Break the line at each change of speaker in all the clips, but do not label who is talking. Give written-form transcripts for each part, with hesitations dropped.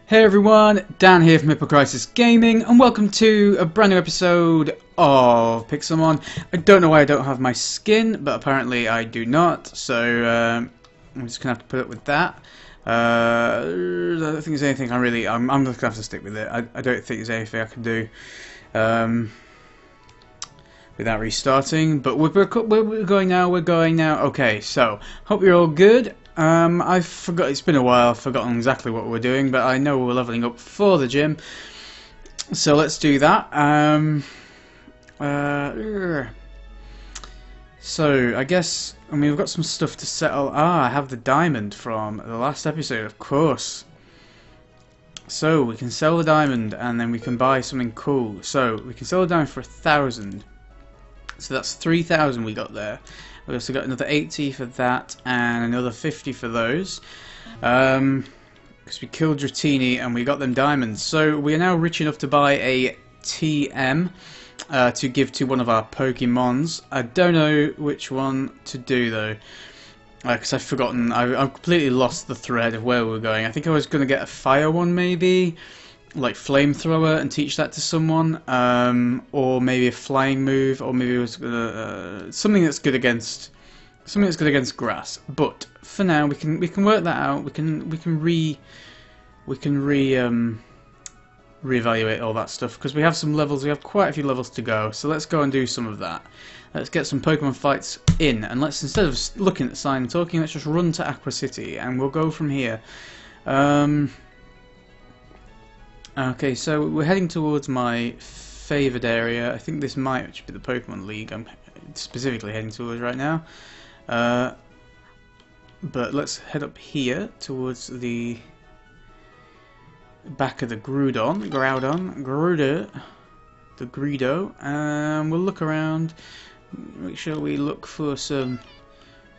Hey everyone, Dan here from HippoCrisis Gaming, and welcome to a brand new episode of Pixelmon. I don't know why I don't have my skin, but apparently I do not, so I'm just going to have to put up with that. I don't think there's anything I'm just going to have to stick with it. I don't think there's anything I can do without restarting, but we're going now, Okay, so, hope you're all good. I forgot, it's been a while, I've forgotten exactly what we're doing, but I know we're leveling up for the gym. So let's do that. So I guess, we've got some stuff to settle. I have the diamond from the last episode, of course. So we can sell the diamond and then we can buy something cool. So we can sell the diamond for 1,000. So that's 3,000 we got there. We also got another 80 for that and another 50 for those. Because we killed Dratini and we got them diamonds. So we are now rich enough to buy a TM to give to one of our Pokemons. I don't know which one to do though. Because I've forgotten, I've completely lost the thread of where we were going. I think I was going to get a fire one maybe. Like flamethrower and teach that to someone, or maybe a flying move, or maybe it was something that's good against grass. But for now, we can work that out. We can reevaluate all that stuff because we have some levels. We have quite a few levels to go. So let's go and do some of that. Let's get some Pokemon fights in, and let's, instead of looking at the sign and talking, let's just run to Aqua City, and we'll go from here. Okay, so we're heading towards my favoured area. I think this might actually be the Pokemon League I'm specifically heading towards right now. But let's head up here towards the back of the Greedo, and we'll look around, make sure we look for some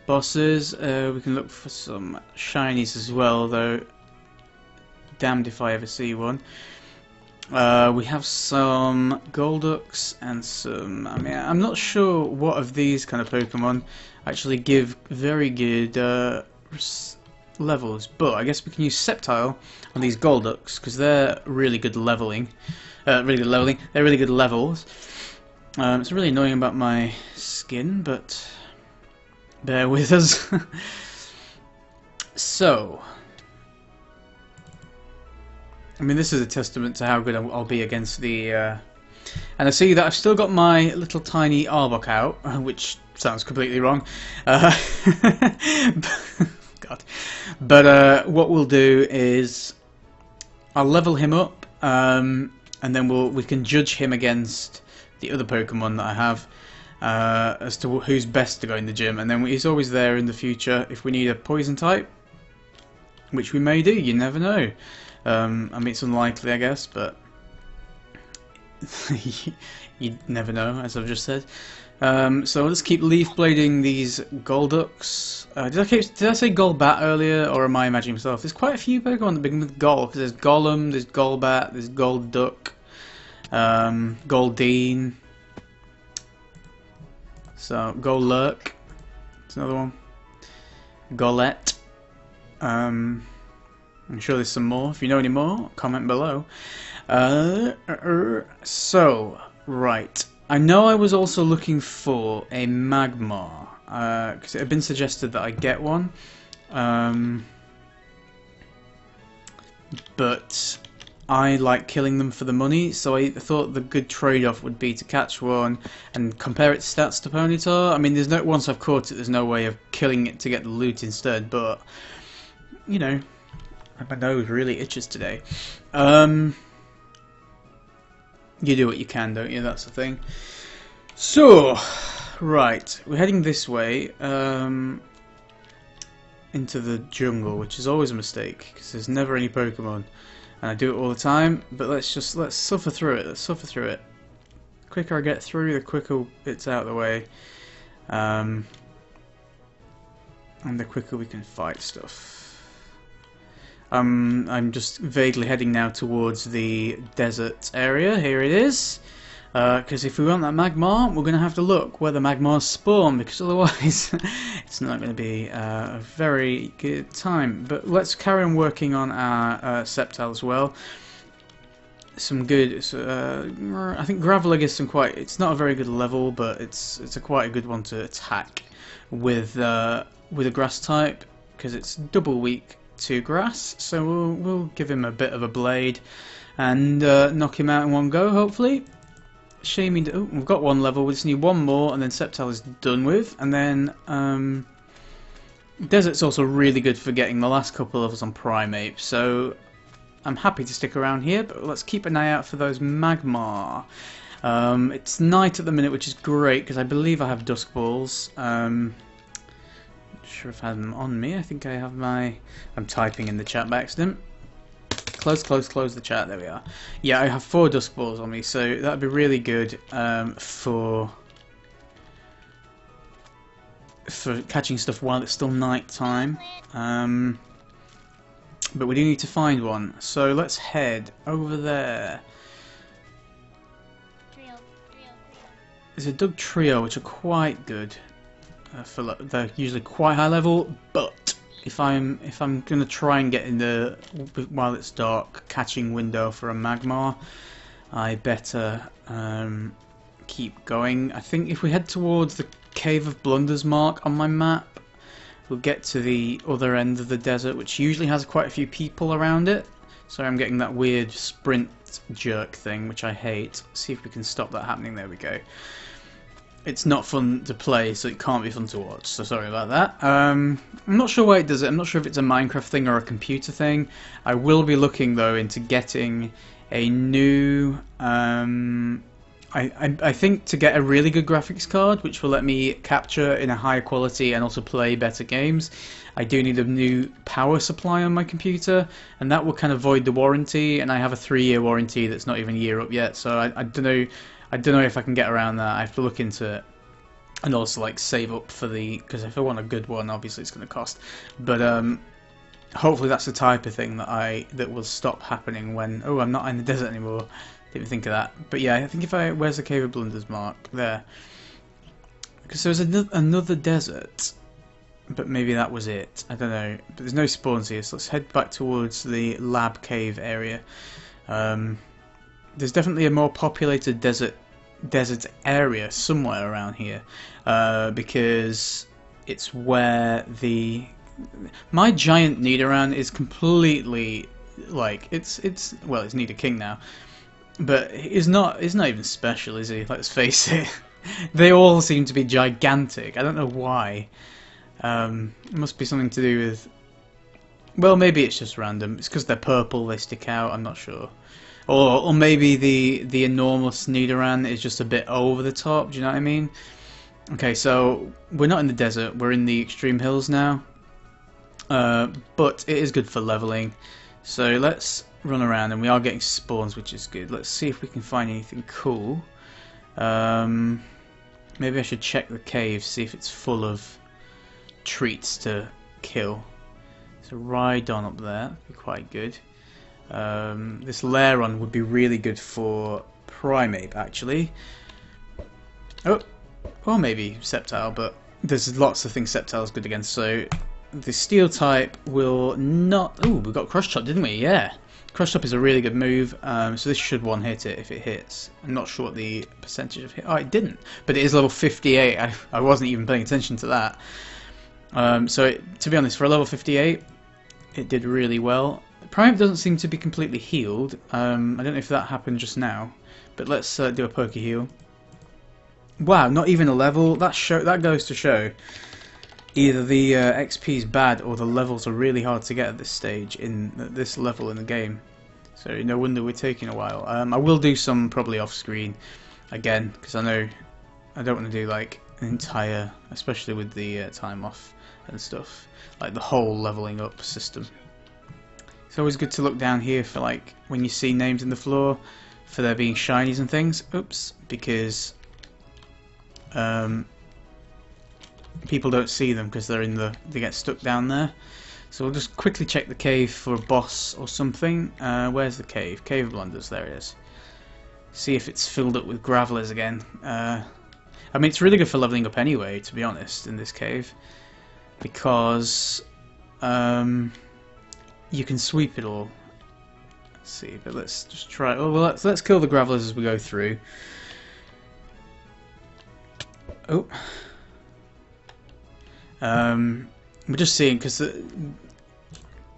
bosses. We can look for some shinies as well, though. Damned if I ever see one. We have some Golducks and some... I'm not sure what of these kind of Pokemon actually give very good levels, but I guess we can use Sceptile on these Golducks because they're really good leveling. They're really good levels. It's really annoying about my skin, but bear with us. So... this is a testament to how good I'll be against the... And I see that I've still got my little tiny Arbok out, which sounds completely wrong. God. But what we'll do is... I'll level him up, and then we can judge him against the other Pokemon that I have, as to who's best to go in the gym. And then he's always there in the future if we need a poison type, which we may do, you never know. It's unlikely, I guess, but you never know, as I've just said. So let's keep leaf blading these Golducks. Did I say Golbat earlier, or am I imagining myself? There's quite a few Pokemon that begin with Gol, because there's Golem, there's Golbat, there's Golduck, Goldeen. So Golurk, that's another one. Golett. I'm sure there's some more. If you know any more, comment below. So, right. I know I was also looking for a Magmar, because it had been suggested that I get one. But I like killing them for the money, so I thought the good trade-off would be to catch one and compare its stats to Ponyta. There's no, once I've caught it, there's no way of killing it to get the loot instead, but, you know... My nose really itches today. You do what you can, don't you? That's the thing. So, right, we're heading this way into the jungle, which is always a mistake because there's never any Pokemon, and I do it all the time. But let's suffer through it. Let's suffer through it. The quicker I get through, the quicker it's out of the way, and the quicker we can fight stuff. I'm just vaguely heading now towards the desert area. Here it is. Because if we want that Magmar, we're going to have to look where the Magmars spawn, because otherwise it's not going to be a very good time. But let's carry on working on our Sceptile as well. Some good, I think Graveler is it's not a very good level, but it's quite a good one to attack with a grass type, because it's double weak to grass, so we'll give him a bit of a blade and knock him out in one go, hopefully. Shame we've got one level, we just need one more, and then Sceptile is done with, and then Desert's also really good for getting the last couple of levels on Primeape, so I'm happy to stick around here, but let's keep an eye out for those Magmar. It's night at the minute, which is great, because I believe I have Dusk Balls. Not sure if I have them on me. I think I have my... I'm typing in the chat by accident. Close the chat. There we are. Yeah, I have 4 Dusk Balls on me, so that would be really good for catching stuff while it's still night time. But we do need to find one, so let's head over there. There's a Dug Trio, which are quite good. They're usually quite high level, but if I'm gonna try and get in the while it's dark catching window for a Magmar, I better keep going. I think if we head towards the Cave of Blunders mark on my map, we'll get to the other end of the desert, which usually has quite a few people around it. So I'm getting that weird sprint jerk thing, which I hate. See if we can stop that happening. There we go. It's not fun to play, so it can't be fun to watch, so sorry about that. I'm not sure why it does it. I'm not sure if it's a Minecraft thing or a computer thing. I will be looking, though, into getting a new... I think to get a really good graphics card, which will let me capture in a higher quality and also play better games, I do need a new power supply on my computer, and that will kind of void the warranty, and I have a 3-year warranty that's not even a year up yet, so I don't know. I don't know if I can get around that. I have to look into it, and also like save up for because if I want a good one, obviously it's going to cost. But hopefully that's the type of thing that will stop happening when I'm not in the desert anymore. Didn't think of that. But yeah, I think where's the Cave of Blunders mark there? Because there's another desert, but maybe that was it. I don't know. But there's no spawns here, so let's head back towards the lab cave area. There's definitely a more populated desert area somewhere around here, because it's where my giant Nidoran is completely like it's Nidoking now, but it's not even special, is he? Let's face it. They all seem to be gigantic. I don't know why. It must be something to do with. Well, maybe it's just random. It's because they're purple. They stick out. I'm not sure. Or maybe the enormous Nidoran is just a bit over the top, do you know what I mean? Okay, so we're not in the desert, we're in the extreme hills now. But it is good for leveling. So let's run around, and we are getting spawns, which is good. Let's see if we can find anything cool. Maybe I should check the cave, see if it's full of treats to kill. So Rhydon up there, that'd be quite good. This Lairon would be really good for Primeape, actually. Or maybe Sceptile, but there's lots of things Sceptile's good against. So the Steel type will not. Ooh, we got Crush Chop, didn't we? Yeah, Crush Chop is a really good move. So this should one-hit it if it hits. I'm not sure what the percentage of hit. Oh, it didn't, but it is level 58. I wasn't even paying attention to that. To be honest, for a level 58, it did really well. Primeape doesn't seem to be completely healed. I don't know if that happened just now, but let's do a Poké Heal. Wow, not even a level. That goes to show either the XP is bad or the levels are really hard to get at this stage in this level in the game. So no wonder we're taking a while. I will do some probably off screen again, because I know I don't want to do like an entire, especially with the time off and stuff, like the whole leveling up system. It's always good to look down here for like when you see names in the floor for there being shinies and things. Oops, because people don't see them because they get stuck down there. So we'll just quickly check the cave for a boss or something. Where's the cave? Cave of Blunders, there it is. See if it's filled up with gravelers again. I mean, it's really good for leveling up anyway, to be honest, in this cave, because you can sweep it all. Let's see, but let's just try. Oh, well, let's kill the gravelers as we go through. Oh, we're just seeing because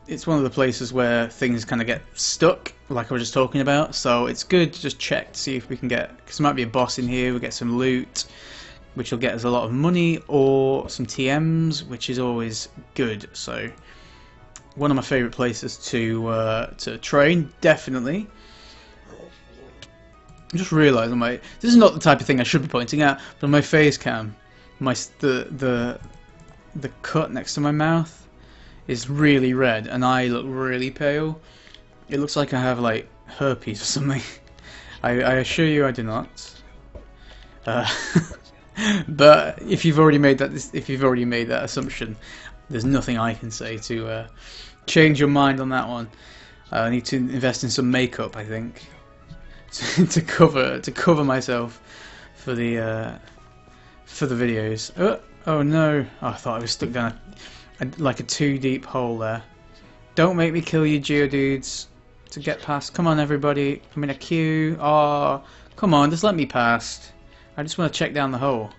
it's one of the places where things kind of get stuck, like I was just talking about. So it's good to just check to see if we can get, because there might be a boss in here. We get some loot, which will get us a lot of money, or some TMs, which is always good. So one of my favourite places to train, definitely. I just realised this is not the type of thing I should be pointing out, but on my face cam, the cut next to my mouth is really red, and I look really pale. It looks like I have like herpes or something. I assure you I do not. But if you've already made that assumption, there's nothing I can say to change your mind on that one. I need to invest in some makeup, I think, to cover myself for the videos. Oh no! Oh, I thought I was stuck down like a too deep hole there. Don't make me kill you, Geodudes, to get past. Come on, everybody! I'm in a queue. Oh, come on, just let me past. I just want to check down the hole.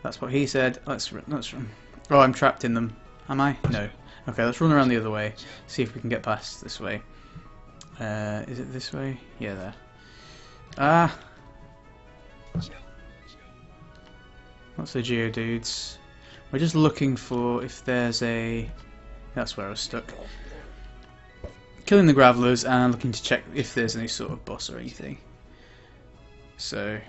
That's what he said. Let's run. Oh, I'm trapped in them. Am I? No. Okay, let's run around the other way. See if we can get past this way. Is it this way? Yeah, there. Ah! What's the Geodudes? We're just looking for if there's a... That's where I was stuck. Killing the Gravelers and looking to check if there's any sort of boss or anything. So...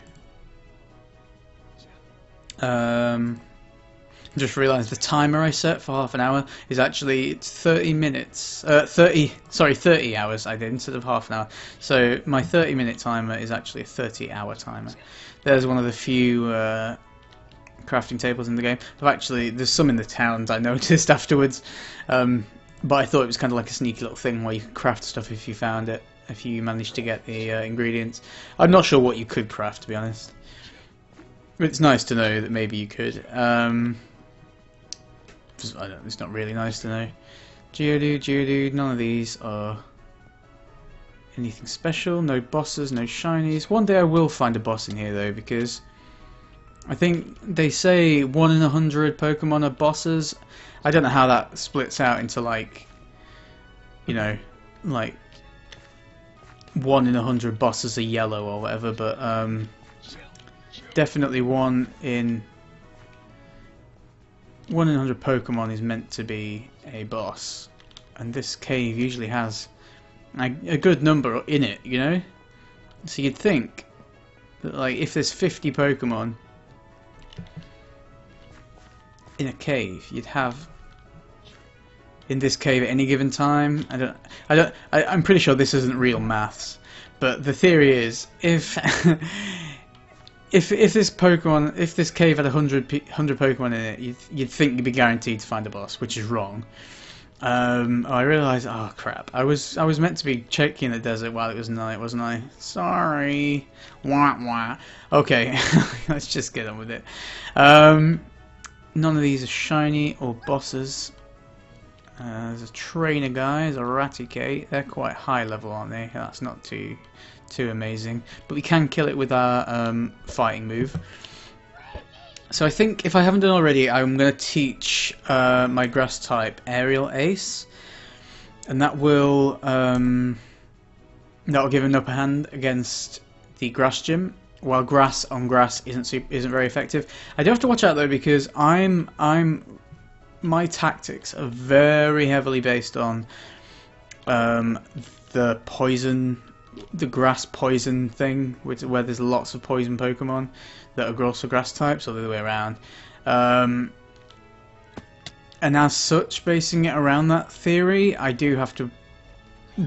just realised the timer I set for half an hour is actually 30 minutes. 30 hours I did instead of half an hour. So my 30-minute timer is actually a 30-hour timer. There's one of the few crafting tables in the game. There's some in the towns I noticed afterwards, but I thought it was kind of like a sneaky little thing where you could craft stuff if you found it, if you managed to get the ingredients. I'm not sure what you could craft, to be honest. It's nice to know that maybe you could. It's not really nice to know. Geodude, none of these are anything special. No bosses, no shinies. One day I will find a boss in here though, because I think they say 1 in 100 Pokemon are bosses. I don't know how that splits out into like, you know, like 1 in 100 bosses are yellow or whatever, but definitely 1 in 100 Pokemon is meant to be a boss, and this cave usually has a good number in it, you know. So you'd think that, like, if there's 50 Pokemon in a cave, you'd have in this cave at any given time. I'm pretty sure this isn't real maths, but the theory is if if this cave had 100 Pokemon in it, you'd think you'd be guaranteed to find a boss, which is wrong. I realised, oh crap, I was meant to be checking the desert while it was night, wasn't I? Sorry. Wah wah. Okay, let's just get on with it. None of these are shiny or bosses. There's a trainer guy, there's a Raticate. They're quite high level, aren't they? That's not too amazing, but we can kill it with our fighting move. So I think, if I haven't done already, I'm going to teach my grass type Aerial Ace, and that will that'll give an upper hand against the grass gym, while grass on grass isn't very effective. I do have to watch out though, because my tactics are very heavily based on the poison. The grass poison thing, where there's lots of poison Pokemon that are also grass types, or the other way around. And as such, basing it around that theory, I do have to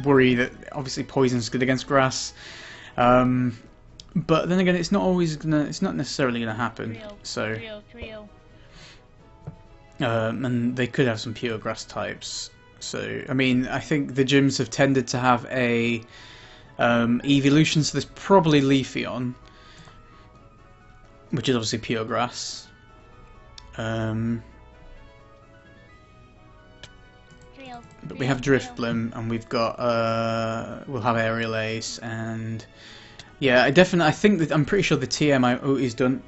worry that obviously poison's good against grass. But then again, it's not necessarily gonna happen. So, and they could have some pure grass types. So, I mean, I think the gyms have tended to have a Evolution, so there's probably Leafeon, which is obviously pure grass. But we have Driftbloom, and we've got we'll have Aerial Ace, and yeah, I think that I'm pretty sure the TM is done.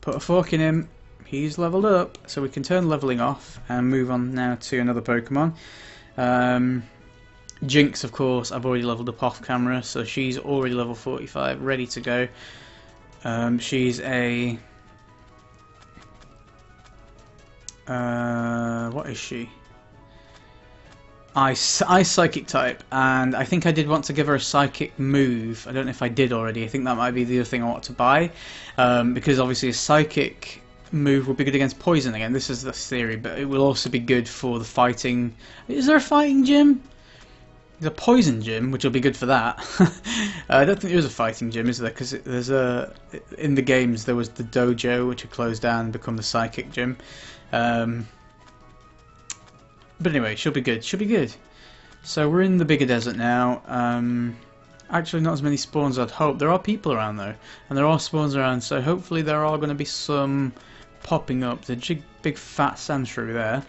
Put a fork in him. He's leveled up, so we can turn leveling off and move on now to another Pokemon. Jinx, of course, I've already leveled up off camera, so she's already level 45, ready to go. She's a what is she? Ice Psychic type, and I think I did want to give her a Psychic move. I don't know if I did already. I think that might be the other thing I want to buy, because obviously a Psychic move will be good against Poison again. This is the theory, but it will also be good for the fighting. Is there a fighting gym? There's a Poison gym, which will be good for that. I don't think there is a fighting gym, is there? Because there's in the games there was the dojo, which had closed down and become the Psychic gym. But anyway, she'll be good. She'll be good. So we're in the bigger desert now. Actually, not as many spawns as I'd hope. There are people around though, and there are spawns around. So hopefully there are going to be some popping up. The big fat Sandshrew there.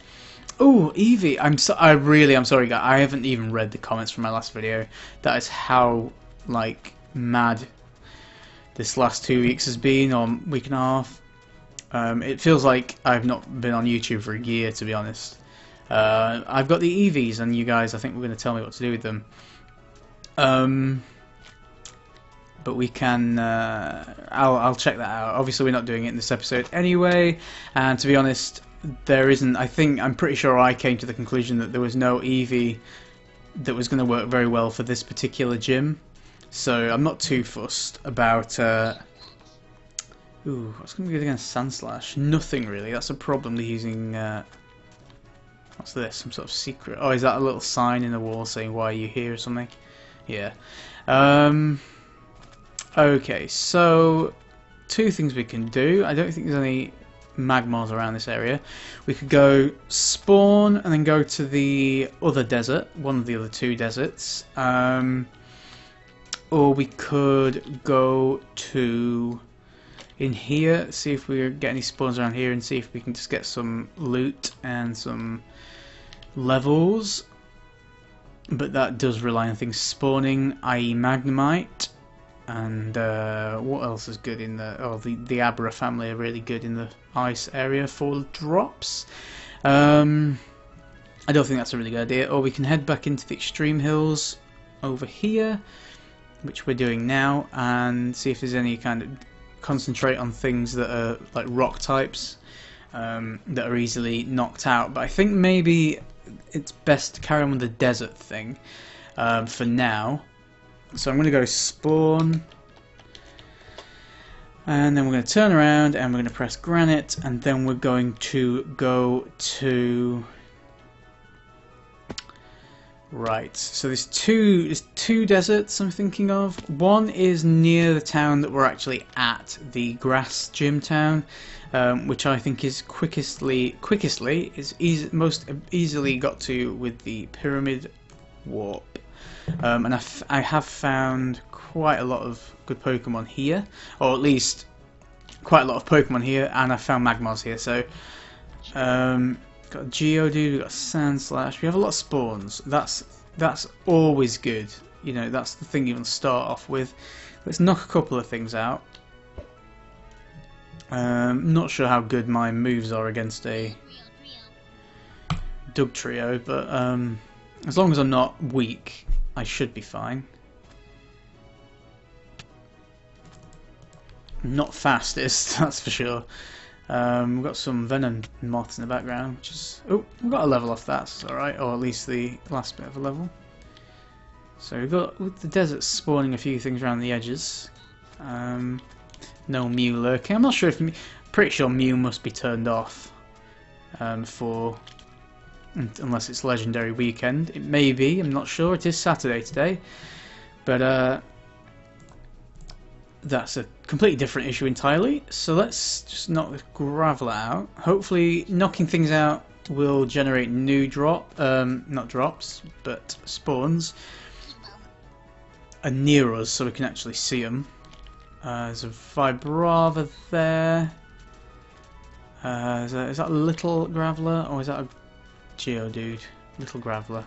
Oh, Eevee! I'm sorry, guys. I haven't even read the comments from my last video. That is how like mad this last 2 weeks has been, or week and a half. It feels like I've not been on YouTube for a year, to be honest. I've got the Eevees, and you guys, I think, we're going to tell me what to do with them. But we can. I'll check that out. Obviously, we're not doing it in this episode anyway. And to be honest, there isn't. I'm pretty sure I came to the conclusion that there was no Eevee that was going to work very well for this particular gym. So I'm not too fussed about. Ooh, what's going to be good against Sandslash? Nothing really. That's a problem. They're using. What's this? Some sort of secret. Oh, is that a little sign in the wall saying why are you here or something? Yeah. Okay, so two things we can do. I don't think there's any Magmars around this area. We could go spawn and then go to the other desert, one of the other two deserts. Or we could go to in here, see if we get any spawns around here and see if we can just get some loot and some levels. But that does rely on things spawning, i.e. Magnemite. And what else is good in the... Oh, the Abra family are really good in the ice area for drops. I don't think that's a really good idea. Or we can head back into the extreme hills over here, which we're doing now, and see if there's any kind of... Concentrate on things that are like rock types that are easily knocked out. But I think maybe it's best to carry on with the desert thing for now. So I'm going to go spawn, and then we're going to turn around and we're going to press granite, and then we're going to go to... Right, so there's two deserts I'm thinking of. One is near the town that we're actually at, the grass gym town, which I think is most easily got to with the pyramid warp. And I have found quite a lot of good Pokemon here, or at least quite a lot of Pokemon here, and I found Magmars here. So got a Geodude, we've got a Sandslash, we have a lot of spawns. That's always good. You know, that's the thing you want to start off with. Let's knock a couple of things out. Not sure how good my moves are against a Dugtrio, but as long as I'm not weak, I should be fine. Not fastest, that's for sure. We've got some venom moths in the background, which is... Oh, we've got a level off that, so alright, or at least the last bit of a level. So we've got with the desert spawning a few things around the edges. No Mew lurking. I'm not sure if... Pretty sure Mew must be turned off for... Unless it's Legendary Weekend. It may be, I'm not sure. It is Saturday today. But that's a completely different issue entirely. So let's just knock the gravel out. Hopefully knocking things out will generate new not drops, but spawns. are near us so we can actually see them. There's a Vibrava there. Is that a little Graveler or is that a Geodude? Little Graveler.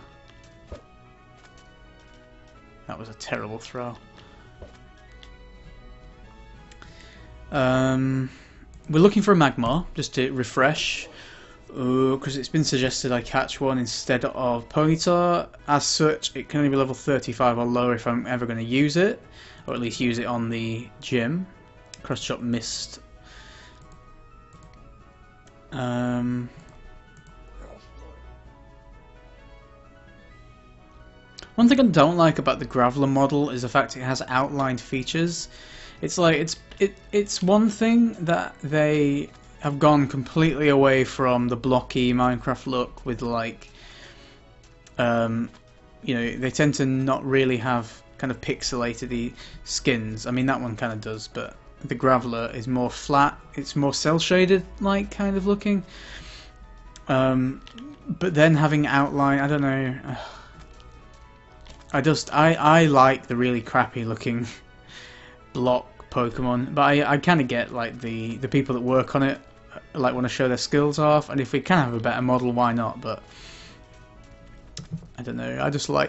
That was a terrible throw. We're looking for a Magmar, just to refresh, because it's been suggested I catch one instead of Ponyta. As such, it can only be level 35 or lower if I'm ever going to use it, or at least use it on the gym. Cross Chop missed. One thing I don't like about the Graveler model is the fact it has outlined features. It's like it's one thing that they have gone completely away from the blocky Minecraft look with like you know, they tend to not really have kind of pixelated skins. I mean that one kind of does, but the Graveler is more flat. It's more cell shaded like kind of looking. But then having outline, I don't know. I like the really crappy looking block Pokemon, but I kind of get like the people that work on it like want to show their skills off, and if we can have a better model, why not? But I don't know.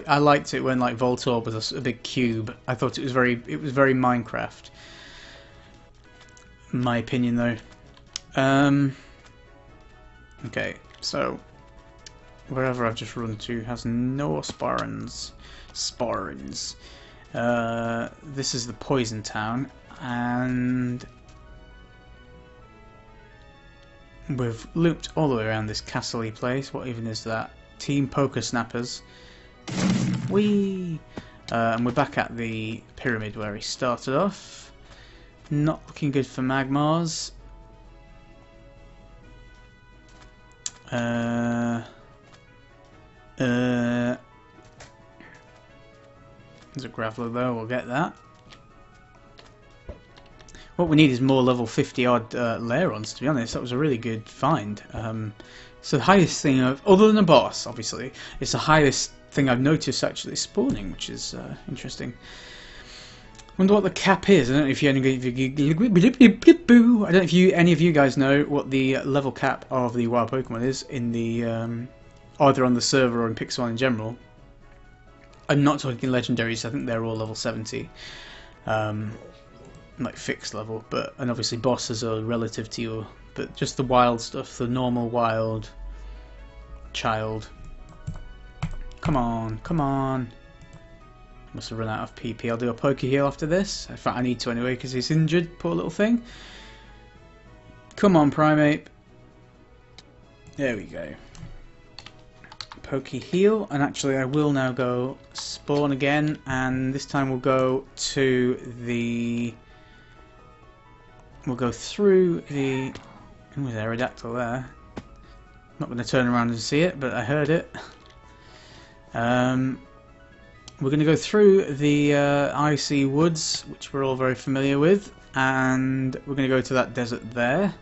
I liked it when like Voltorb was a big cube. I thought it was very Minecraft. In my opinion, though. Okay, so wherever I've just run to has no Sparrans. This is the Poison Town, and we've looped all the way around this castle-y place. What even is that? Team Poker Snappers. Whee! And we're back at the pyramid where he started off. Not looking good for Magmars. There's a Graveler there, we'll get that. What we need is more level 50 odd Lairons, to be honest. That was a really good find. So the highest thing other than a boss, obviously, it's the highest thing I've noticed actually spawning, which is interesting. Wonder what the cap is. I don't know if any of you guys know what the level cap of the wild Pokemon is in the either on the server or in Pixelmon in general. I'm not talking legendaries. I think they're all level 70, like fixed level. And obviously bosses are relative to your. But just the wild stuff, the normal wild child. Come on, come on. Must have run out of PP. I'll do a Poke Heal after this. In fact, I need to anyway because he's injured, poor little thing. Come on, Primate. There we go. Poke Heal, and actually I will now go spawn again, and this time we'll go to the... We'll go through the... Oh, there's Aerodactyl there. Not going to turn around and see it, but I heard it. We're going to go through the icy woods, which we're all very familiar with, and we're going to go to that desert there,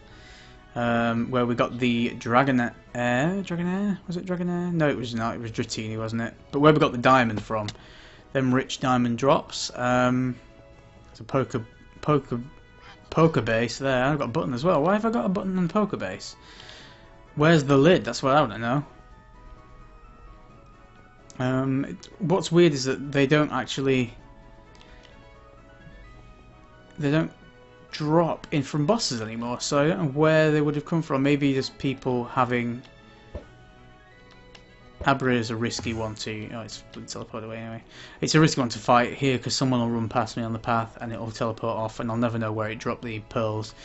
where we got the Dragonair? Was it Dragonair? No, it was not. It was Dratini, wasn't it? But where we got the diamond from, them rich diamond drops. It's a poker base there. I've got a button as well. Why have I got a button on poker base? Where's the lid? That's what I want to know. What's weird is that they don't drop in from bosses anymore, so I don't know where they would have come from. Maybe just people having... Abra is a risky one to... Oh, it's teleport away anyway. It's a risky one to fight here because someone will run past me on the path and it'll teleport off and I'll never know where it dropped the pearls.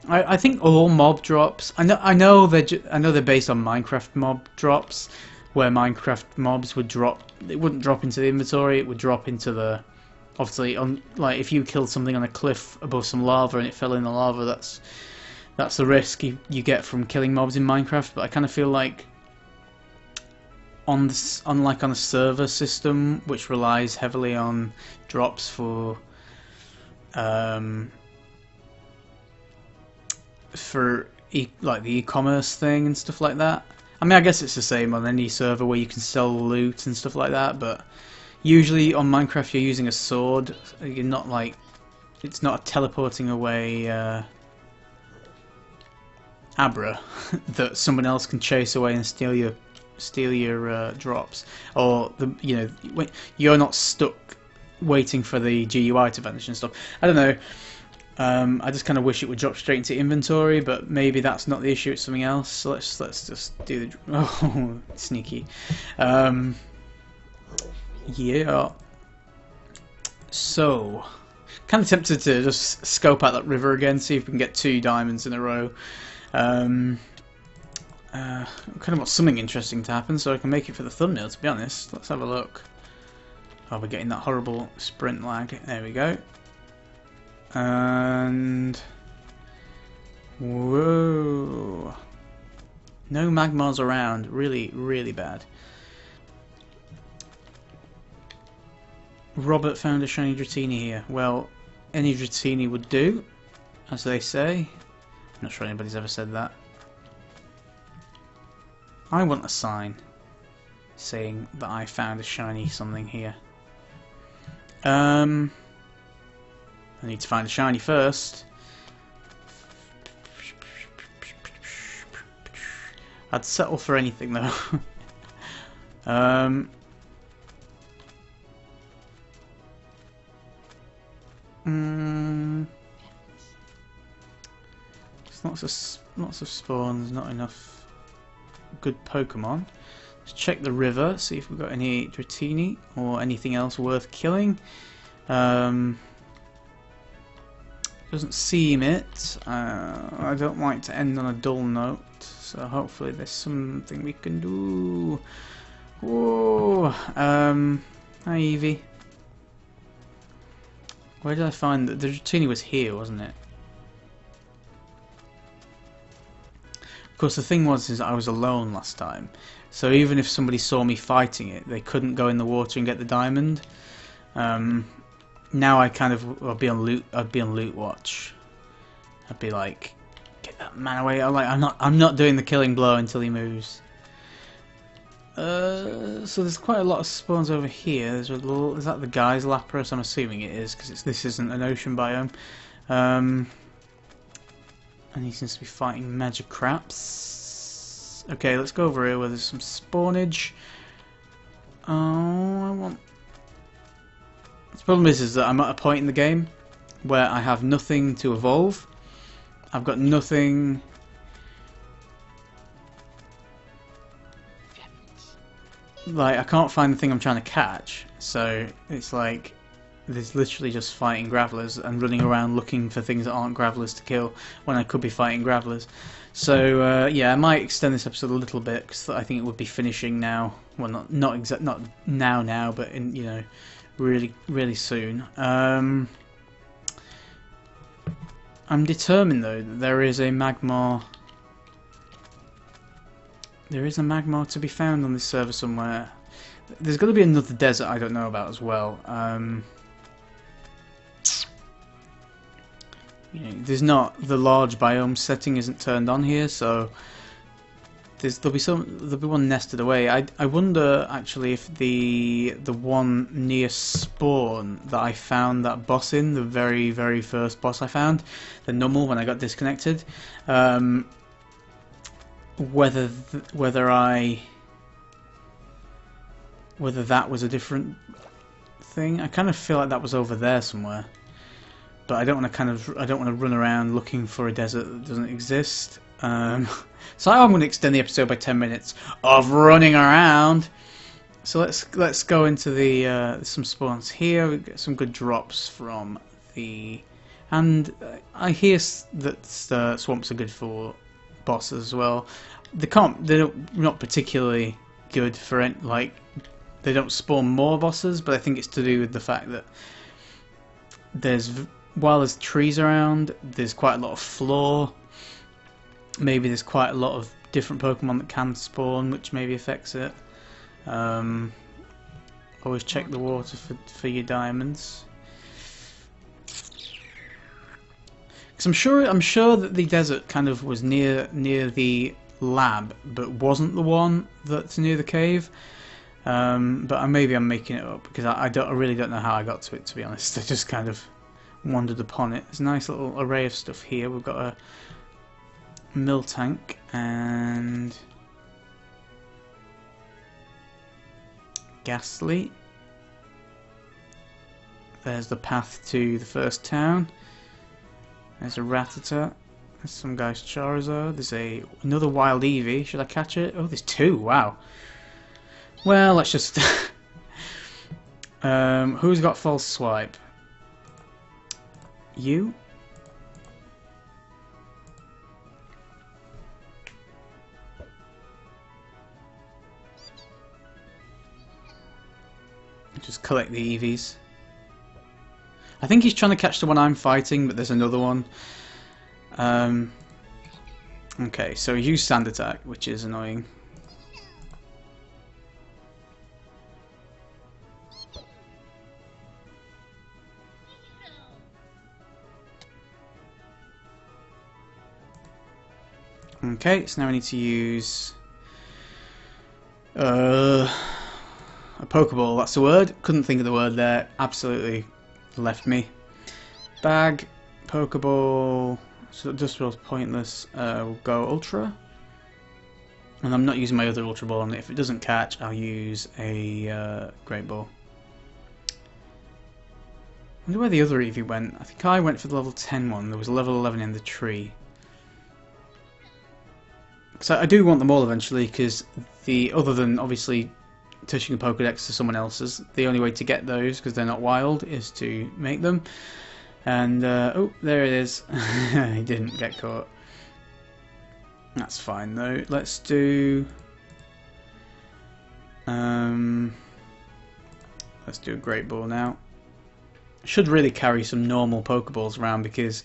I think all mob drops... I know they're based on Minecraft mob drops, where Minecraft mobs would drop... It wouldn't drop into the inventory, it would drop into the... Obviously, like if you killed something on a cliff above some lava and it fell in the lava, that's the risk you get from killing mobs in Minecraft. But I kind of feel like unlike on a server system which relies heavily on drops for like the e-commerce thing and stuff like that. I mean, I guess it's the same on any server where you can sell loot and stuff like that, but Usually on Minecraft you're using a sword. You're not like, it's not a teleporting away Abra that someone else can chase away and steal your drops, or you're not stuck waiting for the GUI to vanish and stuff. I don't know. I just kind of wish it would drop straight into inventory, but maybe that's not the issue. It's something else. So let's just do the sneaky. Yeah. So, kind of tempted to just scope out that river again, see if we can get 2 diamonds in a row. Kind of want something interesting to happen so I can make it for the thumbnail, to be honest. Let's have a look. Oh, we're getting that horrible sprint lag. There we go. And whoa, no magmars around. Really, really bad. Robert found a shiny Dratini here. Well, any Dratini would do, as they say. I'm not sure anybody's ever said that. I want a sign saying that I found a shiny something here. I need to find a shiny first. I'd settle for anything though. There's lots of spawns, not enough good Pokemon. Let's check the river, see if we've got any Dratini or anything else worth killing. Doesn't seem it. I don't like to end on a dull note, so hopefully there's something we can do. Whoa! Hi Eevee. Where did I find that? The Dratini was here, wasn't it? Of course, the thing was I was alone last time, so even if somebody saw me fighting it, they couldn't go in the water and get the diamond. Now I'd be on loot watch. I'd be like, get that man away! I'm not doing the killing blow until he moves. So there's quite a lot of spawns over here. Is that the guy's Lapras? I'm assuming it is because this isn't an ocean biome. And he seems to be fighting Magikarps. Okay, let's go over here where there's some spawnage. Oh, the problem is that I'm at a point in the game where I have nothing to evolve. I've got nothing. Like, I can't find the thing I'm trying to catch, so it's like there's literally just fighting Gravelers and running around looking for things that aren't Gravelers to kill when I could be fighting Gravelers. So yeah, I might extend this episode a little bit because I think it would be finishing now. Well, not now, but in really soon. I'm determined though that there is a Magmar. There is a Magmar to be found on this server somewhere. There's got to be another desert I don't know about as well. There's not the large biome setting isn't turned on here, so there'll be one nested away. I wonder actually if the one near spawn that I found that boss in, the very first boss I found, the Nummel when I got disconnected, whether that was a different thing. I kind of feel like that was over there somewhere, but I don't want to run around looking for a desert that doesn't exist. So I'm going to extend the episode by 10 minutes of running around. So let's go into the some spawns here. We get some good drops from the, and I hear that swamps are good for bosses as well. They're not particularly good for they don't spawn more bosses, but I think it's to do with the fact that while there's trees around, there's quite a lot of floor. Maybe there's quite a lot of different Pokemon that can spawn, which maybe affects it. Always check the water for your diamonds. Because I'm sure that the desert kind of was near the lab, but wasn't the one that's near the cave. But maybe I'm making it up because I really don't know how I got to it, to be honest. I just kind of wandered upon it. There's a nice little array of stuff here. We've got a mill tank and Ghastly. There's the path to the first town. There's a Rattata. There's some guy's Charizard. There's another wild Eevee. Should I catch it? Oh, there's two. Wow. Well, let's just... who's got false swipe? You? Just collect the Eevees. I think he's trying to catch the one I'm fighting, but there's another one. Okay, so he used Sand Attack, which is annoying. Okay, so now I need to use a Pokeball, that's the word. Couldn't think of the word there. Absolutely left me. Bag, Pokeball, so just feels pointless. We'll go Ultra. And I'm not using my other Ultra Ball on it. If it doesn't catch, I'll use a Great Ball. I wonder where the other Eevee went. I think I went for the level 10 one. There was a level 11 in the tree. Because I do want them all eventually, because other than obviously touching a Pokédex to someone else's, the only way to get those, because they're not wild, is to make them. And, oh, there it is. He didn't get caught. That's fine though. Let's do... let's do a Great Ball now. Should really carry some normal Pokeballs around, because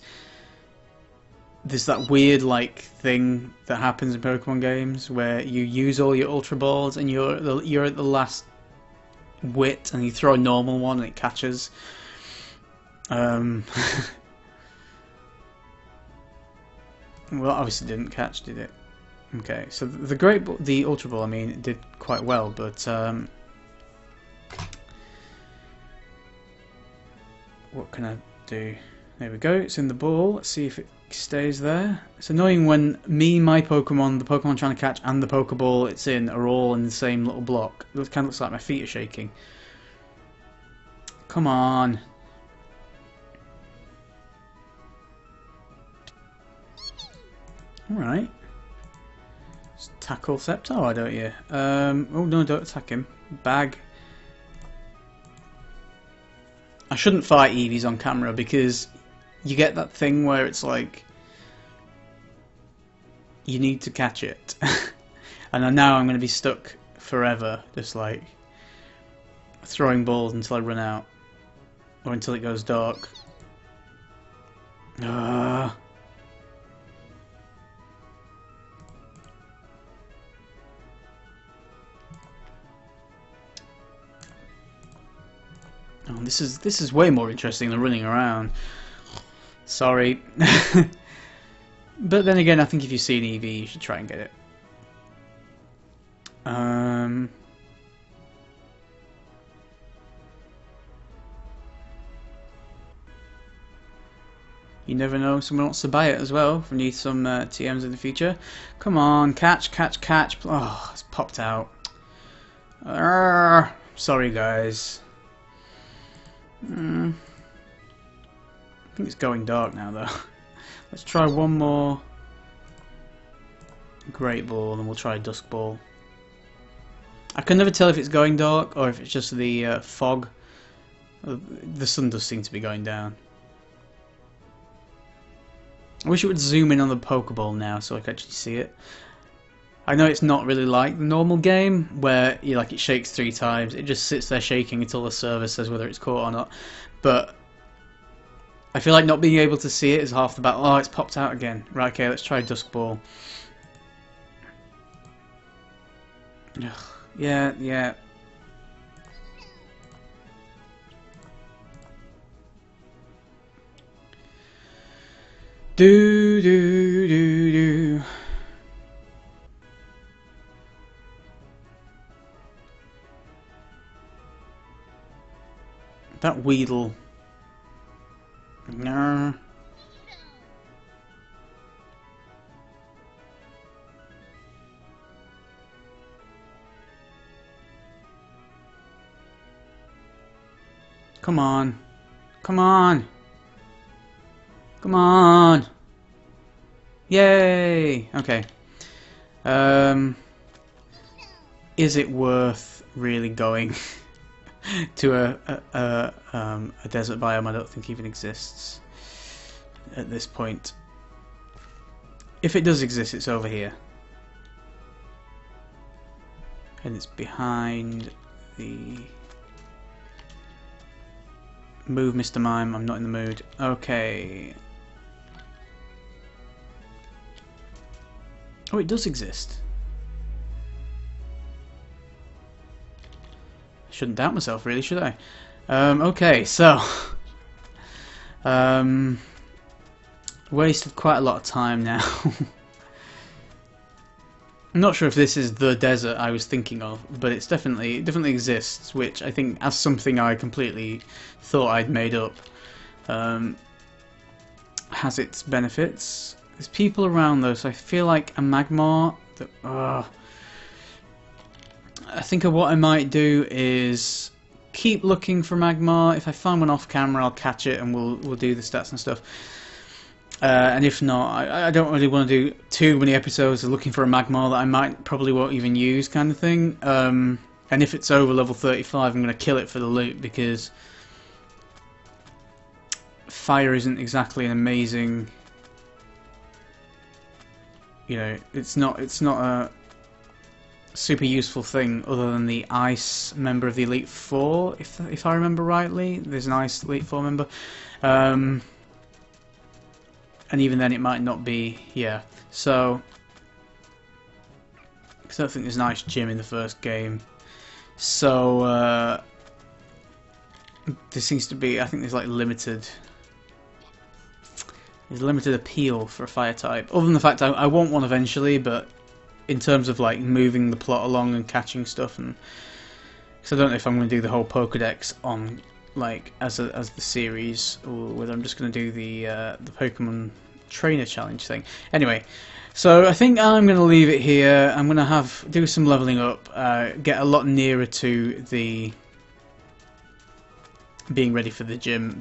there's that weird thing that happens in Pokemon games where you use all your Ultra Balls and you're at the last wit and you throw a normal one and it catches. Well, obviously didn't catch, did it? Okay, so the Ultra Ball, I mean, it did quite well, but what can I do? There we go, it's in the ball. Let's see if it stays there. It's annoying when my Pokemon, the Pokemon I'm trying to catch, and the Pokeball it's in are all in the same little block. It kind of looks like my feet are shaking. Come on. Alright. Just tackle Sceptile, why don't you? Oh no, don't attack him. Bag. I shouldn't fight Eevees on camera because you get that thing where it's like you need to catch it. And now I'm going to be stuck forever just like throwing balls until I run out or until it goes dark. Oh, this is way more interesting than running around. Sorry. But then again, I think if you see an Eevee, you should try and get it. You never know, someone wants to buy it as well. If we need some TMs in the future. Come on, catch, catch, catch. Oh, it's popped out. Sorry, guys. I think it's going dark now, though. Let's try one more Great Ball, and we'll try Dusk Ball. I can never tell if it's going dark or if it's just the fog. The sun does seem to be going down. I wish it would zoom in on the Pokeball now so I could actually see it. I know it's not really like the normal game where it shakes 3 times. It just sits there shaking until the server says whether it's caught or not. But I feel like not being able to see it is half the battle. Oh, it's popped out again. Right, okay, let's try Dusk Ball. Ugh, yeah. Do. That Weedle. No. Come on. Come on. Come on. Yay. Okay. Is it worth really going to a desert biome I don't think even exists at this point? If it does exist, it's over here. And it's behind the... Move, Mr. Mime, I'm not in the mood. Okay. Oh, it does exist. I shouldn't doubt myself, really, should I? Okay, so... wasted quite a lot of time now. I'm not sure if this is the desert I was thinking of, but it definitely exists, which I think as something I completely thought I'd made up. Has its benefits. There's people around though, so I feel like a Magmar that, I think what I might do is keep looking for Magmar. If I find one off camera, I'll catch it and we'll do the stats and stuff. And if not, I don't really want to do too many episodes of looking for a Magmar that I probably won't even use, kind of thing. And if it's over level 35, I'm going to kill it for the loot, because fire isn't exactly an amazing, you know, it's not a super useful thing other than the ice member of the Elite Four, if I remember rightly. There's an ice Elite Four member. And even then it might not be, yeah. So, because I don't think there's an ice gym in the first game. So, there seems to be, I think there's like limited appeal for a fire type. Other than the fact I want one eventually, but in terms of like moving the plot along and catching stuff, and because I don't know if I'm going to do the whole Pokédex on like as the series, or whether I'm just going to do the Pokemon Trainer Challenge thing. Anyway, so I think I'm going to leave it here. I'm going to do some leveling up, get a lot nearer to the being ready for the gym,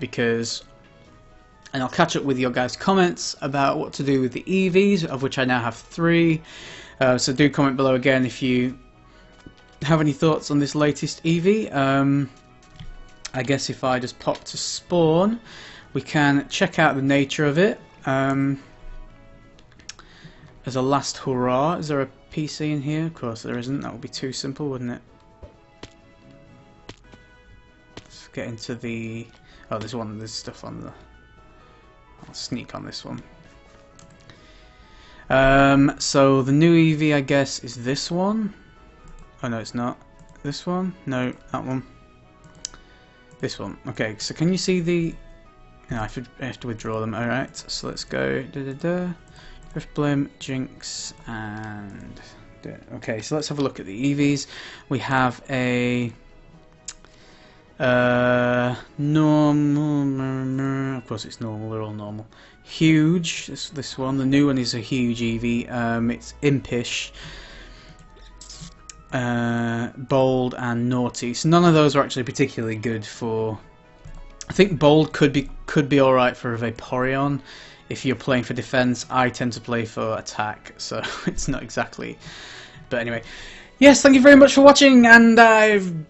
and I'll catch up with your guys' comments about what to do with the EVs, of which I now have 3. So do comment below again if you have any thoughts on this latest EV. I guess if I just pop to spawn, we can check out the nature of it. As a last hurrah, is there a PC in here? Of course there isn't. That would be too simple, wouldn't it? Let's get into the... Oh, there's stuff on the... I'll sneak on this one. So the new EV, I guess, is this one. Oh no, it's not. This one? No, that one. This one. Okay, so can you see the... No, I have to withdraw them. Alright, so let's go... Riftblim, Jinx, and... Okay, so let's have a look at the EVs. We have a... normal... Of course it's normal, they're all normal. Huge, this one. The new one is a huge EV. It's impish, bold, and naughty. So none of those are actually particularly good for... I think bold could be alright for a Vaporeon if you're playing for defense. I tend to play for attack, so it's not exactly. But anyway, yes, thank you very much for watching, and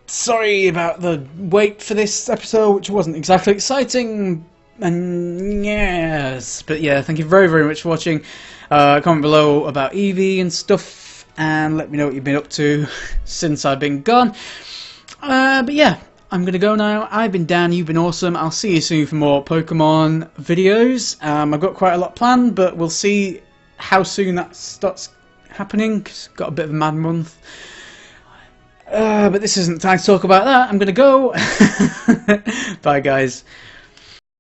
sorry about the wait for this episode, which wasn't exactly exciting. And yes, but yeah, thank you very, very much for watching. Comment below about Eevee and stuff, and let me know what you've been up to since I've been gone. But yeah, I'm gonna go now. I've been Dan, you've been awesome. I'll see you soon for more Pokemon videos. I've got quite a lot planned, but we'll see how soon that starts happening, 'cause I've got a bit of a mad month. But this isn't time to talk about that. I'm gonna go. Bye guys.